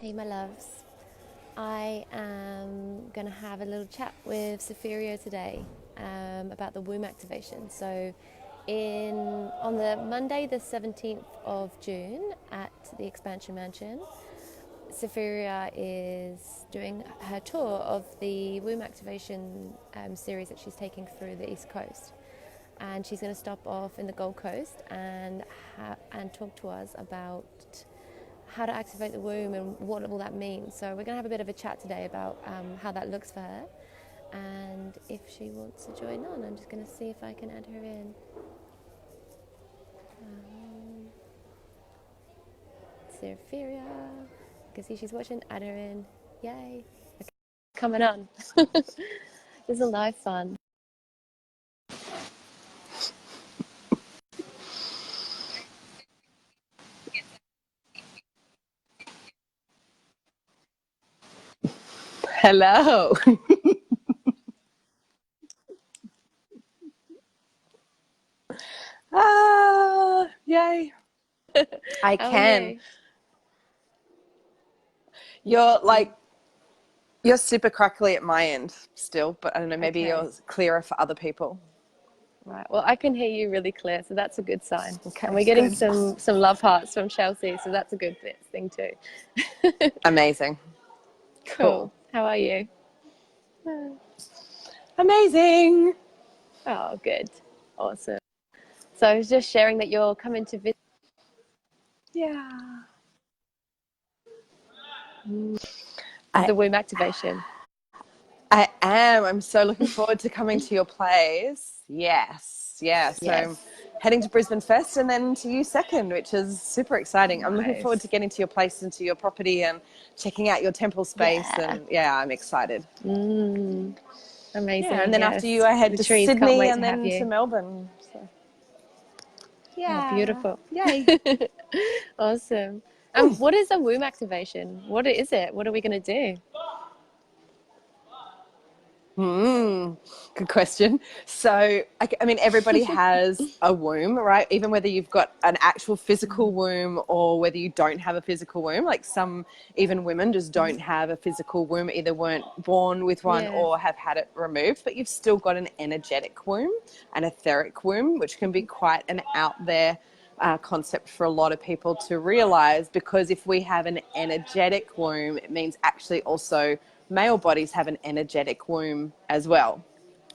Hey, my loves. I am going to have a little chat with Safirio today about the womb activation. So, on the Monday, the 17th of June, at the Expansion Mansion, Safiria is doing her tour of the womb activation series that she's taking through the East Coast. And she's going to stop off in the Gold Coast and talk to us about how to activate the womb and what all that means. So we're going to have a bit of a chat today about how that looks for her, and if she wants to join on. I'm just going to see if I can add her in. Cytheria, I can see she's watching. Add her in. Yay. Okay. Coming on. This is a live fun. Hello. Yay. I How are can. you? You're you're super crackly at my end still, but I don't know, maybe Okay. you're clearer for other people. Right. Well, I can hear you really clear, so that's a good sign. And Okay, we're getting good. some love hearts from Chelsea, so that's a good thing too. Amazing. Cool. Cool. How are you? Amazing. Oh, good. Awesome. So I was just sharing that you're coming to visit Yeah. the I womb activation. I am. I'm so looking forward to coming to your place. Yes. Yeah. So Yes. I'm heading to Brisbane first and then to you second, which is super exciting. I'm looking forward to Nice. getting to your place and to your property and checking out your temple space. Yeah. And yeah, I'm excited. Yeah. And Amazing. then after you, Yes. I head The to trees can't Sydney wait and to have then to you. Melbourne. So Oh, yeah. beautiful. Yay. Awesome. Hmm. What is a womb activation? What is it? What are we going to do? Good question. So, I mean, everybody has a womb, right? Even whether you've got an actual physical womb or whether you don't have a physical womb. Like some, even women just don't have a physical womb, either weren't born with one Yeah. or have had it removed, but you've still got an energetic womb, an etheric womb, which can be quite an out there concept for a lot of people to realize, because if we have an energetic womb, it means actually also male bodies have an energetic womb as well,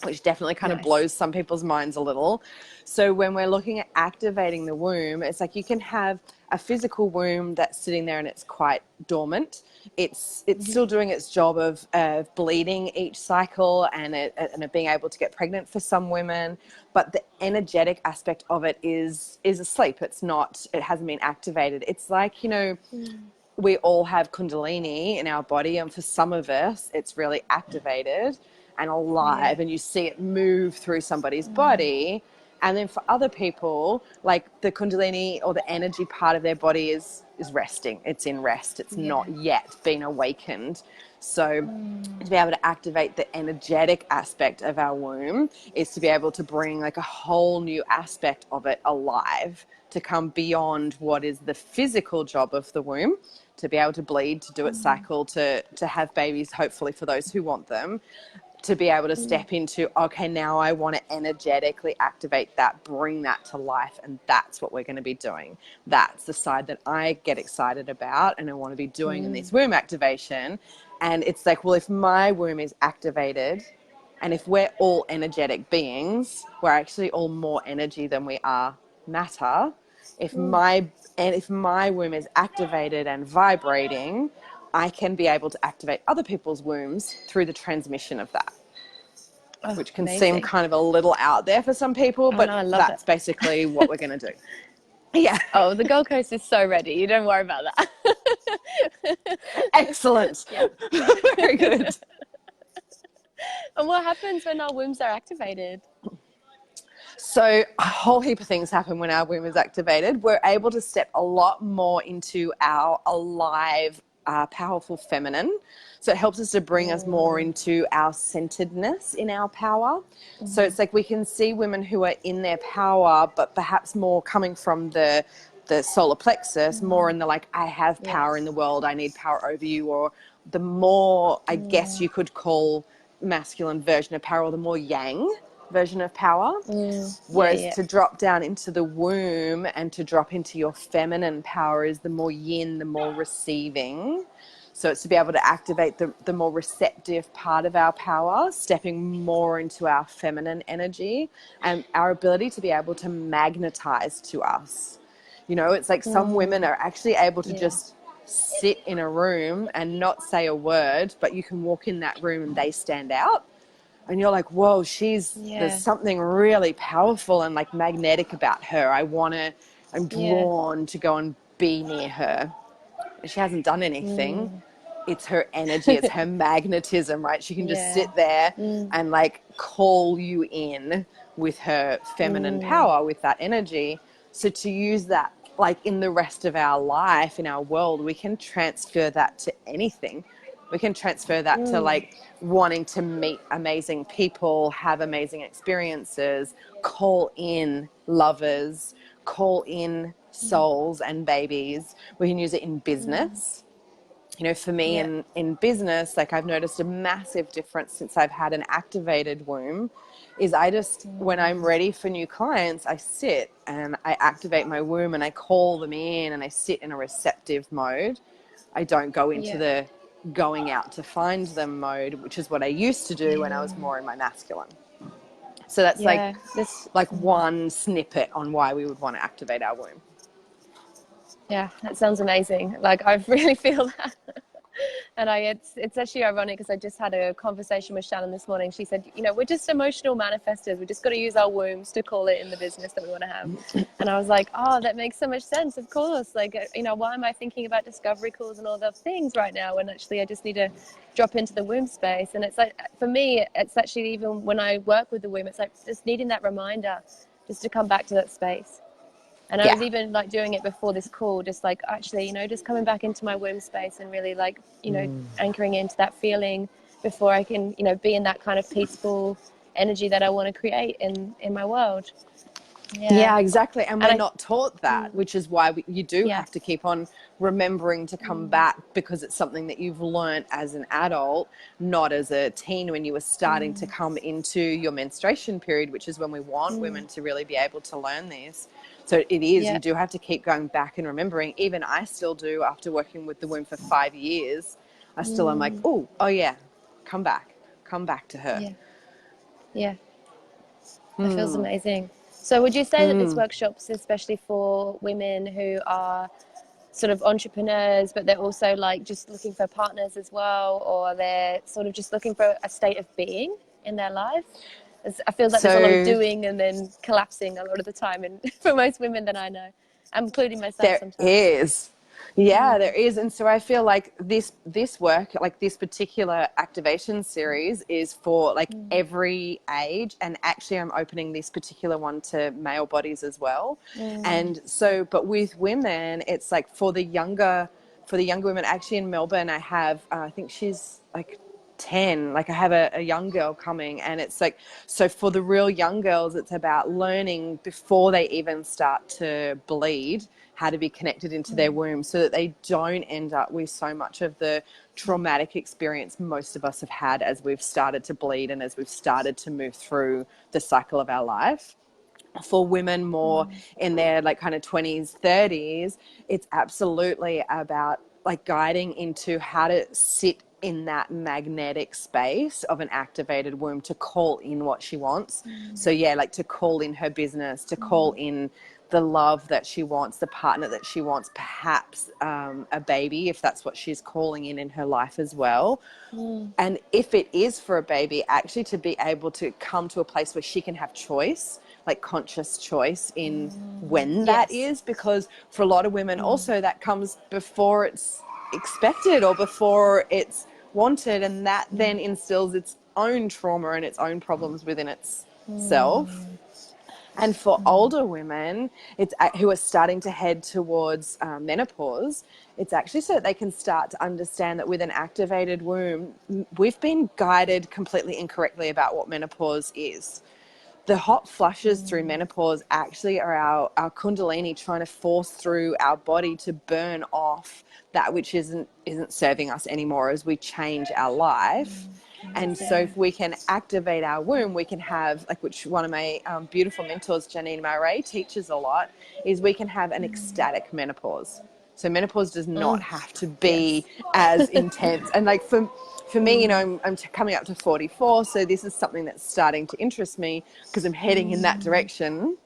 which definitely kind of Nice. blows some people's minds a little. So when we're looking at activating the womb, it's like you can have a physical womb that's sitting there and it's quite dormant. It's still doing its job of bleeding each cycle and being able to get pregnant for some women, but the energetic aspect of it is asleep. It's not. It hasn't been activated. It's like, we all have kundalini in our body, and for some of us it's really activated and Yeah. alive, and you see it move through somebody's body. And then for other people, like the kundalini or the energy part of their body is resting. It's in rest. It's Yeah. not yet been awakened. So to be able to activate the energetic aspect of our womb is to be able to bring like a whole new aspect of it alive, to come beyond what is the physical job of the womb, to be able to bleed, to do its cycle, to have babies, hopefully for those who want them, to be able to step into, okay, now I want to energetically activate that, bring that to life. And that's what we're going to be doing. That's the side that I get excited about and I want to be doing in this womb activation. And it's like, well, if my womb is activated, and if we're all energetic beings, we're actually all more energy than we are matter. If my womb is activated and vibrating, I can be able to activate other people's wombs through the transmission of that, Oh, which can seem amazing. kind of a little out there for some people, Oh no, but I love it. that's basically what we're going to do. Yeah. Oh, the Gold Coast is so ready. You don't worry about that. Excellent. Yeah. Very good. And what happens when our wombs are activated? So a whole heap of things happen when our womb is activated. We're able to step a lot more into our alive, powerful feminine. So it helps us to bring us more into our centeredness in our power. So it's like we can see women who are in their power, but perhaps more coming from the the solar plexus, more in the like, I have Yeah. power in the world, I need power over you, or the more, I guess you could call masculine version of power, or the more yang version of power. Yeah, Whereas yeah. to drop down into the womb and to drop into your feminine power is the more yin, the more receiving. So it's to be able to activate the more receptive part of our power, stepping more into our feminine energy and our ability to be able to magnetize to us. You know, it's like some women are actually able to Yeah. just sit in a room and not say a word, but you can walk in that room and they stand out. And you're like, whoa, there's Yeah. something really powerful and like magnetic about her. I'm Yeah. drawn to go and be near her. She hasn't done anything. It's her energy, it's her magnetism, right? She can just Yeah. sit there and like call you in with her feminine power, with that energy. So to use that like in the rest of our life, in our world, we can transfer that to anything. We can transfer that to like wanting to meet amazing people, have amazing experiences, call in lovers, call in souls and babies. We can use it in business. You know, for me Yeah. in business, like I've noticed a massive difference since I've had an activated womb is I just, when I'm ready for new clients, I sit and I activate my womb and I call them in and I sit in a receptive mode. I don't go into Yeah. the going out to find them mode, which is what I used to do when I was more in my masculine. So that's Yeah. This. like one snippet on why we would want to activate our womb. Yeah, that sounds amazing. Like I really feel that. And it's actually ironic because I just had a conversation with Shannon this morning. She said, you know, we're just emotional manifestors. We just got to use our wombs to call it in the business that we want to have. And I was like, oh, that makes so much sense. Of course. Like, you know, why am I thinking about discovery calls and all those things right now when actually I just need to drop into the womb space? And it's like, for me, it's actually even when I work with the womb, it's like just needing that reminder just to come back to that space. And I Yeah. was even like doing it before this call, just like actually, you know, just coming back into my womb space and really like, you know, anchoring into that feeling before I can, you know, be in that kind of peaceful energy that I want to create in my world. Yeah. Yeah, exactly. And we're And not taught that, which is why you do yeah. have to keep on remembering to come back because it's something that you've learned as an adult, not as a teen when you were starting to come into your menstruation period, which is when we want women to really be able to learn this. So it is, Yeah. you do have to keep going back and remembering. Even I still do after working with the womb for 5 years. I still am like, oh yeah, come back to her. Yeah. Yeah. That feels amazing. So would you say that this workshop's especially for women who are sort of entrepreneurs, but they're also like just looking for partners as well, or they're sort of just looking for a state of being in their life? I feel like there's a lot of So doing and then collapsing a lot of the time, and for most women that I know, including myself there sometimes. is. Yeah, there is. And so I feel like this work, like this particular activation series is for like every age. And actually I'm opening this particular one to male bodies as well. And so, but with women, it's like for the younger women, actually in Melbourne, I have, I think she's like 10, like I have a young girl coming, and it's like, so for the real young girls, it's about learning before they even start to bleed how to be connected into their womb so that they don't end up with so much of the traumatic experience most of us have had as we've started to bleed and as we've started to move through the cycle of our life. For women more in their like kind of 20s, 30s, it's absolutely about like guiding into how to sit in that magnetic space of an activated womb to call in what she wants. So yeah, like to call in her business, to call in the love that she wants, the partner that she wants, perhaps a baby if that's what she's calling in her life as well. And if it is for a baby, actually to be able to come to a place where she can have choice, like conscious choice in when that Yes. is, because for a lot of women also that comes before it's expected or before it's wanted, and that then instills its own trauma and its own problems within itself. And for older women, it's who are starting to head towards menopause, it's actually so that they can start to understand that with an activated womb, we've been guided completely incorrectly about what menopause is. the hot flushes through menopause actually are our kundalini trying to force through our body to burn off that which isn't serving us anymore as we change our life. And so if we can activate our womb, we can have, like, which one of my beautiful mentors, Janine Murray, teaches a lot, is we can have an ecstatic menopause. So menopause does not have to be as intense. And like for me, you know, I'm coming up to 44, so this is something that's starting to interest me because I'm heading in that direction.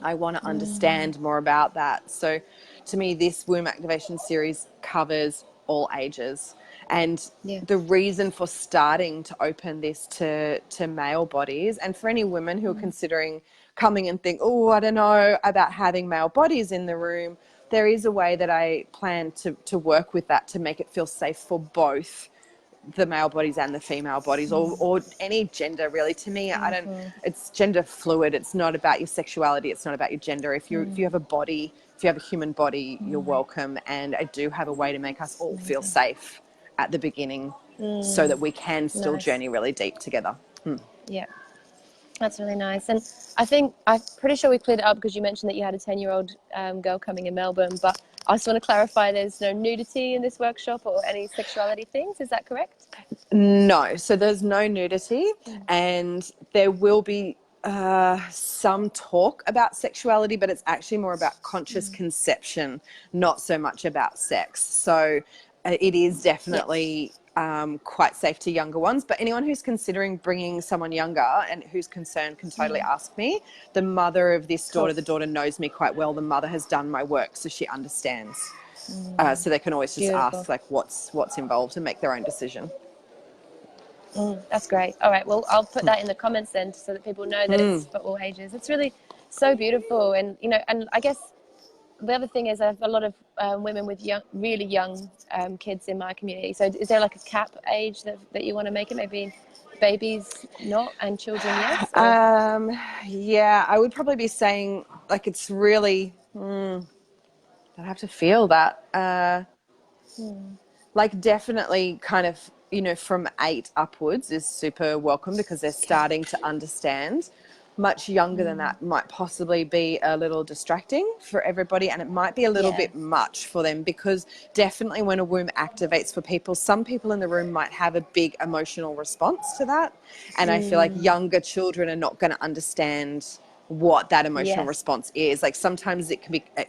I want to understand more about that. So to me, this womb activation series covers all ages. And the reason for starting to open this to male bodies, and for any women who are considering coming and think, oh, I don't know about having male bodies in the room, there is a way that I plan to work with that to make it feel safe for both the male bodies and the female bodies, or any gender really. To me, I don't, it's gender fluid. It's not about your sexuality. It's not about your gender. If you have a body, if you have a human body, you're welcome. And I do have a way to make us all feel safe at the beginning so that we can still journey really deep together. Yeah, that's really nice. And I think, I'm pretty sure we cleared it up because you mentioned that you had a 10-year-old girl coming in Melbourne, but I just want to clarify there's no nudity in this workshop or any sexuality things. Is that correct? No, so there's no nudity, and there will be some talk about sexuality, but it's actually more about conscious conception, not so much about sex. So it is definitely quite safe to younger ones, but anyone who's considering bringing someone younger and who's concerned can totally ask me. The mother of this daughter, the daughter knows me quite well. The mother has done my work, so she understands. So they can always just ask, like, what's involved and make their own decision. That's great. All right, well, I'll put that in the comments then so that people know that it's for all ages. It's really so beautiful. And, you know, and I guess the other thing is I have a lot of women with really young kids in my community. So is there like a cap age that you want to make it? Maybe babies not and children yes? Yeah, I would probably be saying, like, it's really, I'd have to feel that. Like, definitely kind of, you know, from 8 upwards is super welcome because they're starting to understand. Much younger than that might possibly be a little distracting for everybody, and it might be a little bit much for them, because definitely when a womb activates for people, some people in the room might have a big emotional response to that, and I feel like younger children are not going to understand what that emotional response is. Like, sometimes it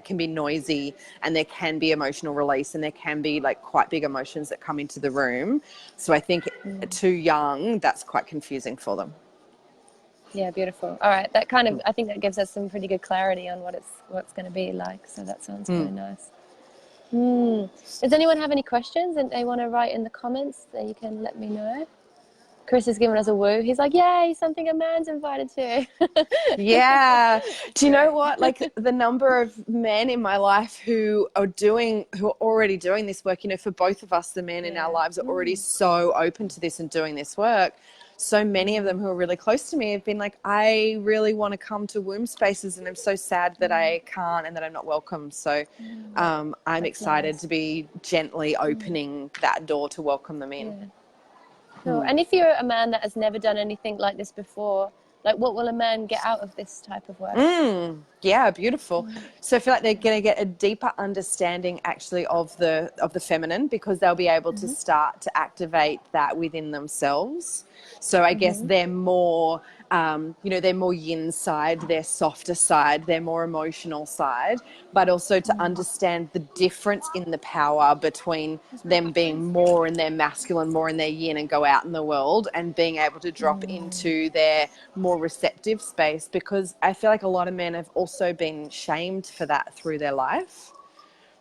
can be noisy, and there can be emotional release, and there can be like quite big emotions that come into the room. So I think too young, that's quite confusing for them. Yeah, beautiful. All right, that kind of, I think that gives us some pretty good clarity on what's going to be like. So that sounds really nice. Does anyone have any questions and they want to write in the comments? Then you can let me know. Chris has given us a woo. He's like, yay, something a man's invited to. Yeah. Do you know what? Like, the number of men in my life who are already doing this work, you know, for both of us, the men in our lives are already so open to this and doing this work. So many of them who are really close to me have been like, I really want to come to womb spaces, and I'm so sad that I can't and that I'm not welcome. So I'm excited to be gently opening that door to welcome them in. Yeah. Cool. And if you're a man that has never done anything like this before, like, what will a man get out of this type of work? Yeah, beautiful. So I feel like they're going to get a deeper understanding actually of the feminine, because they'll be able to start to activate that within themselves. So I guess they're more, you know, they're more yin side, their softer side, their more emotional side, but also to understand the difference in the power between them being more in their masculine, more in their yin, and go out in the world and being able to drop into their more receptive space. Because I feel like a lot of men have also been shamed for that through their life,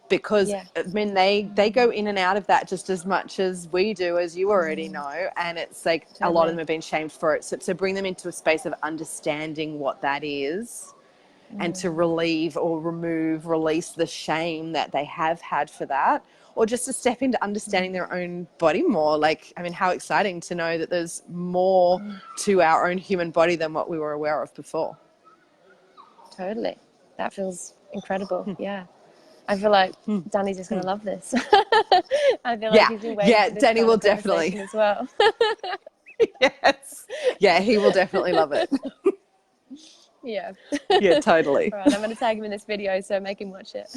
because I mean, they go in and out of that just as much as we do, as you already know, and it's like a lot of them have been shamed for it. So to bring them into a space of understanding what that is, and to relieve or release the shame that they have had for that, or just to step into understanding their own body more. Like, I mean, how exciting to know that there's more to our own human body than what we were aware of before. Totally. That feels incredible. Yeah. I feel like Danny's just going to love this. I feel like he's been waiting for this Danny will definitely definitely as well. Yes. Yeah, he will definitely love it. Yeah. Yeah, totally. All right, I'm going to tag him in this video, so make him watch it.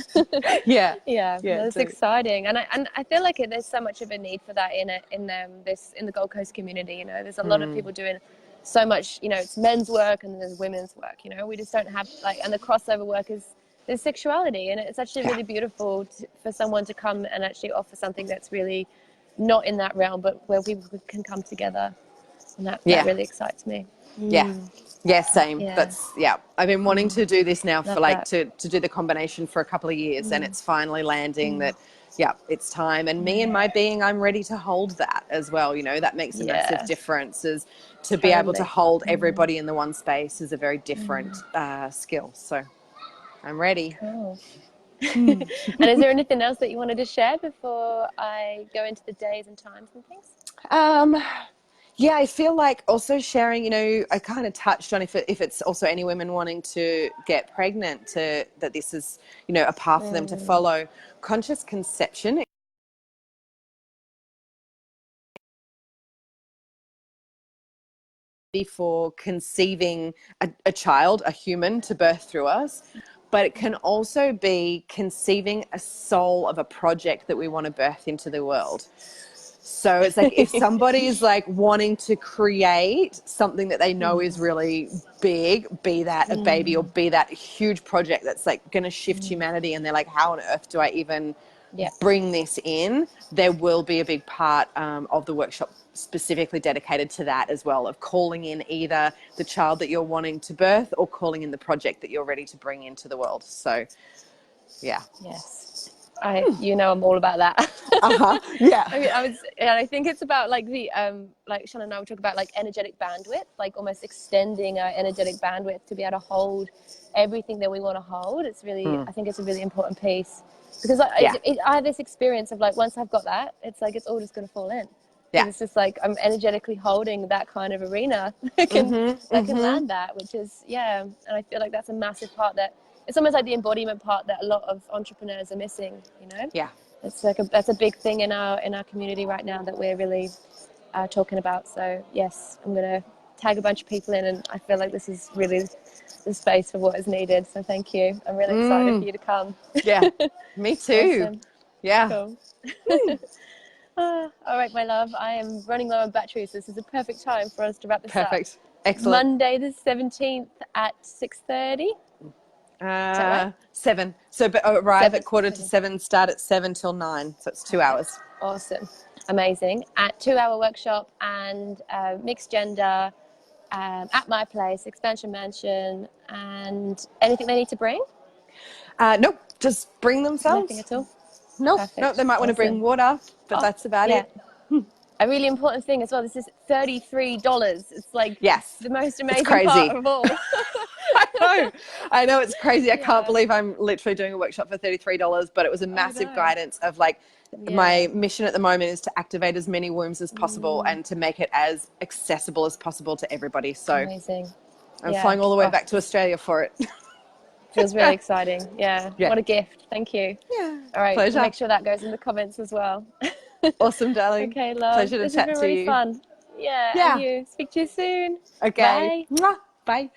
Yeah. Yeah, Yeah, that's do. exciting, and I feel like there's so much of a need for that in the Gold Coast community. You know, there's a lot of people doing so much. You know, it's men's work and there's women's work. You know, we just don't have like, and the crossover work is there's sexuality, and it's actually really beautiful for someone to come and actually offer something that's really not in that realm, but where people can come together, and that really excites me. Yeah. Yeah, same. Yeah. I've been wanting to do this now for Love like that. to do the combination for a couple of years, and it's finally landing that, it's time. And me and my being, I'm ready to hold that as well. You know, that makes a massive difference. Is to be able to hold everybody in the one space is a very different skill. So I'm ready. Cool. And is there anything else that you wanted to share before I go into the days and times and things? Yeah, I feel like also sharing, you know, I kind of touched on if it's also any women wanting to get pregnant, that this is, you know, a path for them to follow. Conscious conception for conceiving a child, a human, to birth through us, but it can also be conceiving a soul of a project that we want to birth into the world. So it's like if somebody is like wanting to create something that they know is really big, be that a baby or be that huge project that's like going to shift humanity, and they're like, how on earth do I even bring this in? There will be a big part of the workshop specifically dedicated to that as well, of calling in either the child that you're wanting to birth or calling in the project that you're ready to bring into the world. So, yeah. Yes. You know, I'm all about that. Yeah. I mean, I think it's about like the like Shannon and I would talk about like energetic bandwidth, like almost extending our energetic bandwidth to be able to hold everything that we want to hold. It's really, I think it's a really important piece, because I have this experience of like, once I've got that, it's like it's all just going to fall in. Yeah. It's just like I'm energetically holding that kind of arena that can land that, which is and I feel like that's a massive part that. It's almost like the embodiment part that a lot of entrepreneurs are missing, you know? Yeah. It's like that's a big thing in our community right now that we're really talking about. So yes, I'm going to tag a bunch of people in, and I feel like this is really the space for what is needed. So thank you. I'm really excited for you to come. Yeah, me too. Awesome. Yeah. Cool. All right, my love. I am running low on battery, so this is a perfect time for us to wrap this up. Perfect. Excellent. Monday the 17th at 6:30. 7. So arrive at 6:45, start at 7 till 9. So it's 2 hours. Awesome. Amazing. At 2-hour workshop and mixed gender at my place, Expansion Mansion, and anything they need to bring? Nope. Just bring themselves. Nothing at all? Nope. Nope. They might want to bring water, but that's about it. A really important thing as well, this is $33. It's like the most amazing part of all. I know it's crazy. I can't believe I'm literally doing a workshop for $33, but it was a massive guidance of like, my mission at the moment is to activate as many wombs as possible and to make it as accessible as possible to everybody. So amazing. I'm flying all the way back to Australia for it. Feels really exciting. Yeah. What a gift. Thank you. Yeah. All right. Pleasure. Make sure that goes in the comments as well. Awesome, darling. Okay, love. Pleasure to chat This has been to really you. fun. Yeah. And you. Speak to you soon. Okay. Bye. Bye.